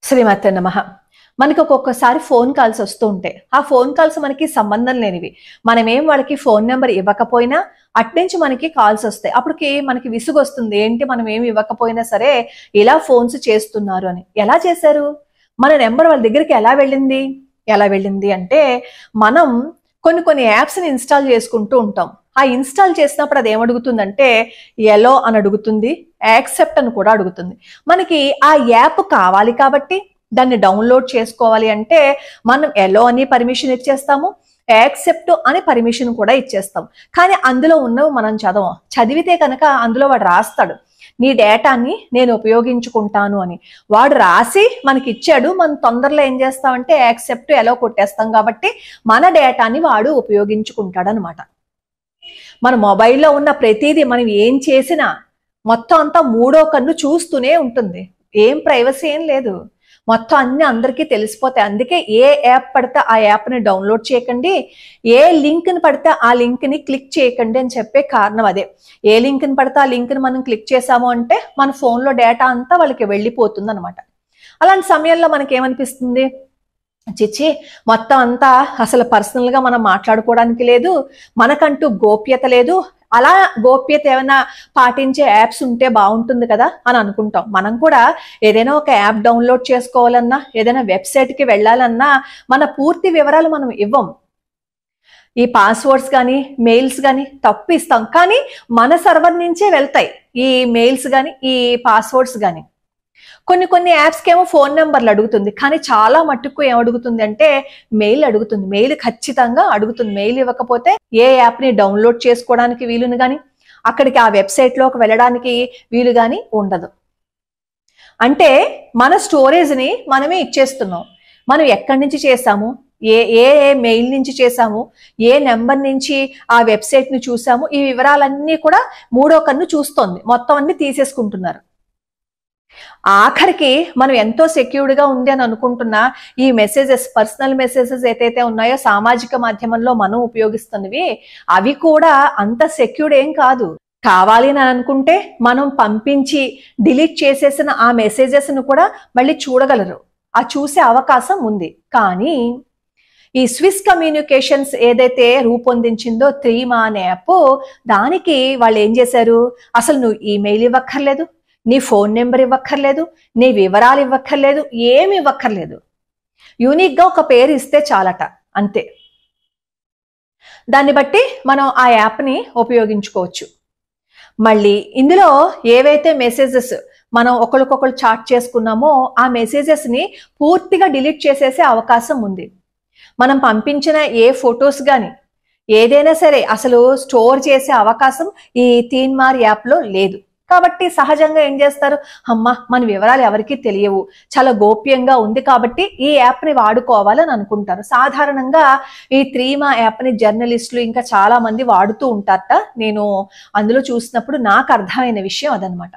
శ్రీమాతే నమః. మనకి ఒక్కొక్కసారి ఫోన్ కాల్స్ వస్తూ ఉంటాయి. ఆ ఫోన్ కాల్స్ మనకి సంబంధం లేనివి. మనమేం వాళ్ళకి ఫోన్ నెంబర్ ఇవ్వకపోయినా అట్నుంచి మనకి కాల్స్ వస్తాయి. అప్పటికి మనకి విసుగు వస్తుంది. ఏంటి మనం ఏమి ఇవ్వకపోయినా సరే ఇలా ఫోన్స్ చేస్తున్నారు అని. ఎలా చేశారు? మన నెంబర్ వాళ్ళ దగ్గరికి ఎలా వెళ్ళింది అంటే మనం కొన్ని యాప్స్ని ఇన్స్టాల్ చేసుకుంటూ ఉంటాం. ఆ ఇన్స్టాల్ చేసినప్పుడు అది ఏమడుగుతుందంటే ఎలో అని అడుగుతుంది, యాక్సెప్ట్ అని కూడా అడుగుతుంది. మనకి ఆ యాప్ కావాలి కాబట్టి దాన్ని డౌన్లోడ్ చేసుకోవాలి అంటే మనం ఎలో అని పర్మిషన్ ఇచ్చేస్తాము, యాక్సెప్ట్ అని పర్మిషన్ కూడా ఇచ్చేస్తాం. కానీ అందులో ఉన్నవి మనం చదివితే కనుక అందులో వాడు రాస్తాడు నీ డేటాని నేను ఉపయోగించుకుంటాను అని. వాడు రాసి మనకి ఇచ్చాడు, మనం తొందరలో ఏం చేస్తామంటే యాక్సెప్ట్ ఎలో కొట్టేస్తాం కాబట్టి మన డేటాని వాడు ఉపయోగించుకుంటాడు అనమాట. మన మొబైల్లో ఉన్న ప్రతిదీ మనం ఏం చేసినా మొత్తం అంతా మూడో కన్ను చూస్తూనే ఉంటుంది. ఏం ప్రైవసీ ఏం లేదు, మొత్తం అన్ని అందరికీ తెలిసిపోతాయి. అందుకే ఏ యాప్ పడితే ఆ యాప్ని డౌన్లోడ్ చేయకండి, ఏ లింక్ని పడితే ఆ లింక్ని క్లిక్ చేయకండి అని చెప్పే కారణం అదే. ఏ లింక్ని పడితే ఆ లింక్ని మనం క్లిక్ చేసాము అంటే మన ఫోన్లో డేటా అంతా వాళ్ళకి వెళ్ళిపోతుంది అనమాట. అలాంటి సమయంలో మనకి ఏమనిపిస్తుంది, చిచ్చి మొత్తం అంతా అసలు పర్సనల్గా మనం మాట్లాడుకోవడానికి లేదు, మనకంటూ గోప్యత లేదు, అలా గోప్యత ఏమైనా పాటించే యాప్స్ ఉంటే బాగుంటుంది కదా అని అనుకుంటాం. మనం కూడా ఏదైనా ఒక యాప్ డౌన్లోడ్ చేసుకోవాలన్నా, ఏదైనా వెబ్సైట్కి వెళ్ళాలన్నా మన పూర్తి వివరాలు మనం ఇవ్వం. ఈ పాస్వర్డ్స్ కానీ మెయిల్స్ కానీ తప్పు ఇస్తాం, కానీ మన సర్వర్ నుంచే వెళ్తాయి ఈ మెయిల్స్ కానీ ఈ పాస్వర్డ్స్ కానీ. కొన్ని యాప్స్కి ఏమో ఫోన్ నెంబర్లు అడుగుతుంది, కానీ చాలా మట్టుకు ఏమడుగుతుంది అంటే మెయిల్ అడుగుతుంది. మెయిల్ ఖచ్చితంగా అడుగుతుంది. మెయిల్ ఇవ్వకపోతే ఏ యాప్ని డౌన్లోడ్ చేసుకోవడానికి వీలుని కానీ అక్కడికి ఆ వెబ్సైట్లోకి వెళ్ళడానికి వీలు కానీ ఉండదు. అంటే మన స్టోరేజ్ని మనమే ఇచ్చేస్తున్నాం. మనం ఎక్కడి నుంచి చేసాము, ఏ ఏ మెయిల్ నుంచి చేసాము, ఏ నెంబర్ నుంచి ఆ వెబ్సైట్ని చూసాము, ఈ వివరాలన్నీ కూడా మూడో కన్ను చూస్తోంది. మొత్తం అన్ని తీసేసుకుంటున్నారు. ఆఖరికి మనం ఎంతో సెక్యూర్డ్గా ఉంది అని అనుకుంటున్న ఈ మెసేజెస్, పర్సనల్ మెసేజెస్ ఏదైతే ఉన్నాయో సామాజిక మాధ్యమంలో మనం ఉపయోగిస్తున్నవి, అవి కూడా అంత సెక్యూర్డ్ ఏం కాదు. కావాలి అని అనుకుంటే మనం పంపించి డిలీట్ చేసేసిన ఆ మెసేజెస్ను కూడా మళ్ళీ చూడగలరు, ఆ చూసే అవకాశం ఉంది. కానీ ఈ స్విస్ కమ్యూనికేషన్స్ ఏదైతే రూపొందించిందో త్రీమా అనే యాప్, దానికి వాళ్ళు ఏం చేశారు, అసలు నువ్వు ఈమెయిల్ ఇవ్వక్కర్లేదు, నీ ఫోన్ నెంబర్ ఇవ్వక్కర్లేదు, నీ వివరాలు ఇవ్వక్కర్లేదు, ఏమి ఇవ్వక్కర్లేదు. యూనిక్గా ఒక పేరు ఇస్తే చాలట, అంతే. దాన్ని బట్టి మనం ఆ యాప్ని ఉపయోగించుకోవచ్చు. మళ్ళీ ఇందులో ఏవైతే మెసేజెస్ మనం ఒకరికొకరు చాట్ చేసుకున్నామో ఆ మెసేజెస్ని పూర్తిగా డిలీట్ చేసేసే అవకాశం ఉంది. మనం పంపించిన ఏ ఫొటోస్ కానీ ఏదైనా సరే అసలు స్టోర్ చేసే అవకాశం ఈ తీన్మార్ యాప్లో లేదు. కాబట్టి సహజంగా ఏం చేస్తారు, అమ్మ మన వివరాలు ఎవరికీ తెలియవు, చాలా గోప్యంగా ఉంది కాబట్టి ఈ యాప్ని వాడుకోవాలని అనుకుంటారు. సాధారణంగా ఈ త్రీమా యాప్ని జర్నలిస్టులు ఇంకా చాలా మంది వాడుతూ ఉంటారట. నేను అందులో చూసినప్పుడు నాకు అర్థమైన విషయం అదనమాట.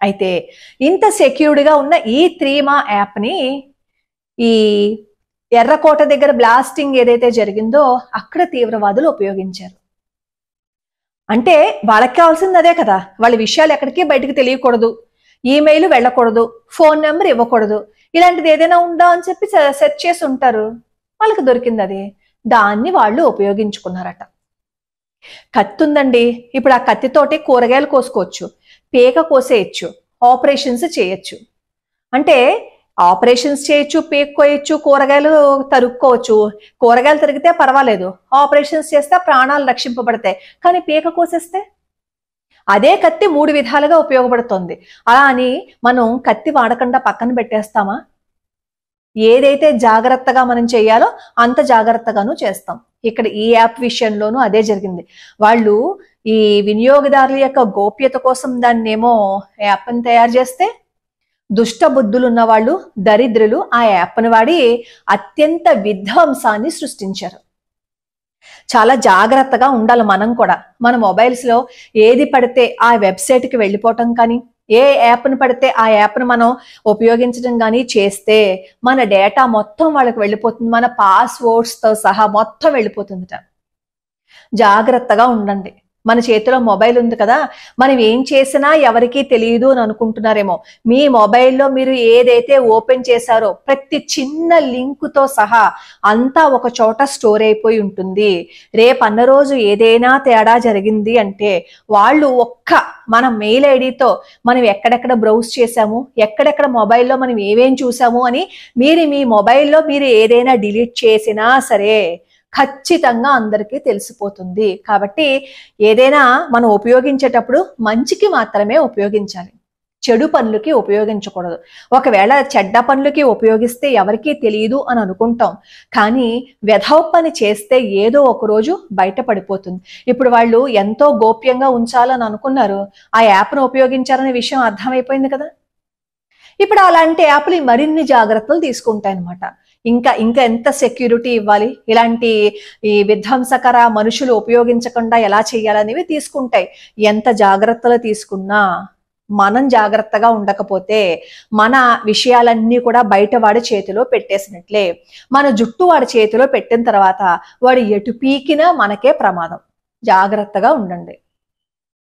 అయితే ఇంత సెక్యూర్డ్గా ఉన్న ఈ త్రీమా యాప్ని ఈ ఎర్రకోట దగ్గర బ్లాస్టింగ్ ఏదైతే జరిగిందో అక్కడ తీవ్రవాదులు ఉపయోగించారు. అంటే వాళ్ళకి కావాల్సింది అదే కదా, వాళ్ళ విషయాలు ఎక్కడికి బయటకు తెలియకూడదు, ఈమెయిల్ వెళ్ళకూడదు, ఫోన్ నెంబర్ ఇవ్వకూడదు, ఇలాంటిది ఏదైనా ఉందా అని చెప్పి సెర్చ్ చేసి ఉంటారు. వాళ్ళకి దొరికింది అది, దాన్ని వాళ్ళు ఉపయోగించుకున్నారట. కత్తి ఉందండి, ఇప్పుడు ఆ కత్తితోటి కూరగాయలు కోసుకోవచ్చు, పేక కోసేయచ్చు, ఆపరేషన్స్ చేయొచ్చు. అంటే ఆపరేషన్స్ చేయొచ్చు, పేక కోయచ్చు, కూరగాయలు తరుక్కోవచ్చు. కూరగాయలు తరిగితే పర్వాలేదు, ఆపరేషన్స్ చేస్తే ప్రాణాలు రక్షింపబడతాయి. కానీ పేక కోసేస్తే అదే కత్తి 3 విధాలుగా ఉపయోగపడుతుంది. అలా అని మనం కత్తి వాడకుండా పక్కన పెట్టేస్తామా? ఏదైతే జాగ్రత్తగా మనం చేయాలో అంత జాగ్రత్తగాను చేస్తాం. ఇక్కడ ఈ యాప్ విషయంలోనూ అదే జరిగింది. వాళ్ళు ఈ వినియోగదారుల యొక్క గోప్యత కోసం దాన్నేమో యాప్ని తయారు చేస్తే దుష్ట బుద్ధులు ఉన్న వాళ్ళు, దరిద్రులు ఆ యాప్ను వాడి అత్యంత విధ్వంసాన్ని సృష్టించారు. చాలా జాగ్రత్తగా ఉండాలి మనం కూడా. మన మొబైల్స్లో ఏది పడితే ఆ వెబ్సైట్కి వెళ్ళిపోవటం కానీ, ఏ యాప్ను పడితే ఆ యాప్ను మనం ఉపయోగించడం కానీ చేస్తే మన డేటా మొత్తం వాళ్ళకి వెళ్ళిపోతుంది, మన పాస్వర్డ్స్తో సహా మొత్తం వెళ్ళిపోతుందట. జాగ్రత్తగా ఉండండి. మన చేతిలో మొబైల్ ఉంది కదా, మనం ఏం చేసినా ఎవరికీ తెలియదు అని అనుకుంటున్నారేమో. మీ మొబైల్లో మీరు ఏదైతే ఓపెన్ చేశారో ప్రతి చిన్న లింకుతో సహా అంతా ఒక చోట స్టోర్ అయిపోయి ఉంటుంది. రేపన్న రోజు ఏదైనా తేడా జరిగింది అంటే వాళ్ళు మన మెయిల్ ఐడితో మనం ఎక్కడెక్కడ బ్రౌజ్ చేశాము, ఎక్కడెక్కడ మొబైల్లో మనం ఏమేం చూసాము అని మీ మొబైల్లో మీరు ఏదైనా డిలీట్ చేసినా సరే ఖచ్చితంగా అందరికీ తెలిసిపోతుంది. కాబట్టి ఏదైనా మనం ఉపయోగించేటప్పుడు మంచికి మాత్రమే ఉపయోగించాలి, చెడు పనులకి ఉపయోగించకూడదు. ఒకవేళ చెడ్డ పనులకి ఉపయోగిస్తే ఎవరికీ తెలియదు అని అనుకుంటాం, కానీ వెధవ పని చేస్తే ఏదో ఒక రోజు బయటపడిపోతుంది. ఇప్పుడు వాళ్ళు ఎంతో గోప్యంగా ఉంచాలని అనుకున్నారు, ఆ యాప్ను ఉపయోగించారనే విషయం అర్థమైపోయింది కదా. ఇప్పుడు అలాంటి యాప్లు మరిన్ని జాగ్రత్తలు తీసుకుంటాయి అన్నమాట. ఇంకా ఎంత సెక్యూరిటీ ఇవ్వాలి, ఇలాంటి ఈ విధ్వంసకర మనుషులు ఉపయోగించకుండా ఎలా చేయాలనేవి తీసుకుంటాయి. ఎంత జాగ్రత్తలు తీసుకున్నా మనం జాగ్రత్తగా ఉండకపోతే మన విషయాలన్నీ కూడా బయట వాడి చేతిలో పెట్టేసినట్లే. మన జుట్టు వాడి చేతిలో పెట్టిన తర్వాత వాడు ఎటు పీకినా మనకే ప్రమాదం. జాగ్రత్తగా ఉండండి.